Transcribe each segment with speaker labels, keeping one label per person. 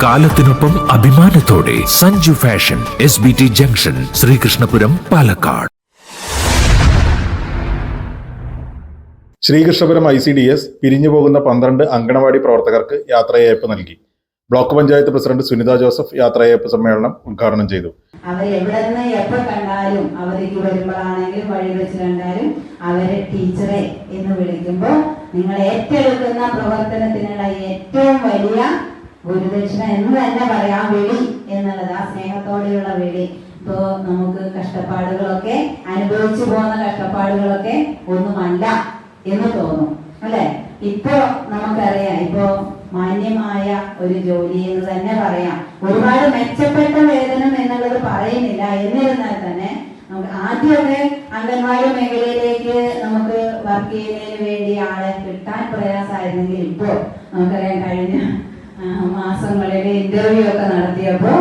Speaker 1: കാലത്തിനൊപ്പം അഭിമാനത്തോടെ Sanju fashion SBT junction, Sreekrishnapuram, Palakkad.
Speaker 2: Sreekrishnapuram ICDS പിരിഞ്ഞുപോകുന്ന 12 അങ്കണവാടി പ്രവർത്തകർക്ക് യാത്രയയപ്പ് നൽകി. Block panchayat president Sunitha Joseph യാത്രയയപ്പ് സമ്മേളനം ഉദ്ഘാടനം ചെയ്തു.
Speaker 3: അവരെവിടെ നിന്ന് എപ്പോൾ കണ്ടാലും, അവർക്ക് വരുമ്പോഴാണെങ്കിലും വഴി വെച്ച് കണ്ടാലും അവരെ ടീച്ചറെ എന്ന് വിളിക്കുമ്പോൾ നിങ്ങൾ ഏറ്റെടുക്കുന്ന പ്രവർത്തനത്തിനുള്ള ഏറ്റവും വലിയ ഗുരുദക്ഷിണ എന്ന് തന്നെ പറയാം, വിളി എന്നുള്ളത്. ആ സ്നേഹത്തോടെയുള്ള വിളി. ഇപ്പോ നമുക്ക് കഷ്ടപ്പാടുകളൊക്കെ അനുഭവിച്ചു പോകുന്ന കഷ്ടപ്പാടുകളൊക്കെ ഒന്നുമല്ല എന്ന് തോന്നും, അല്ലെ? ഇപ്പോ നമുക്കറിയാം, ഇപ്പോ മാന്യമായ ഒരു ജോലി എന്ന് തന്നെ പറയാം. ഒരുപാട് മെച്ചപ്പെട്ട വേതനം എന്നുള്ളത് പറയുന്നില്ല. എന്നിരുന്നാൽ തന്നെ നമുക്ക് ആദ്യമൊക്കെ അംഗൻവാടി മേഖലയിലേക്ക് നമുക്ക് വർക്ക് ചെയ്യുന്നതിന് വേണ്ടി ആളെ കിട്ടാൻ പ്രയാസമായിരുന്നെങ്കിൽ ഇപ്പോൾ നമുക്കറിയാം, കഴിഞ്ഞ മാസങ്ങളിൽ ഇന്റർവ്യൂ ഒക്കെ നടത്തിയപ്പോ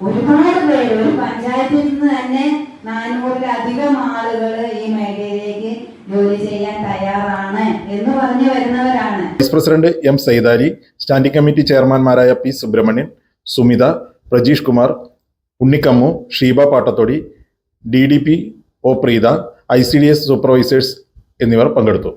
Speaker 3: ഒരുപാട് പേര്, ഒരു പഞ്ചായത്തിൽ നിന്ന് തന്നെ 400-ലധികം ആളുകൾ ഈ മേഖലയിലേക്ക് ജോലി ചെയ്യാൻ തയ്യാറാണ് എന്ന് പറഞ്ഞു വരുന്നവരാണ്.
Speaker 2: Vice president M Saidali, standing committee ചെയർമാൻമാരായ P Subramanian, Sumitha, Prajeesh Kumar, Unnikkammu, Sheeba Pattathodi, DDP O Preetha, ICDS supervisors എന്നിവർ പങ്കെടുത്തു.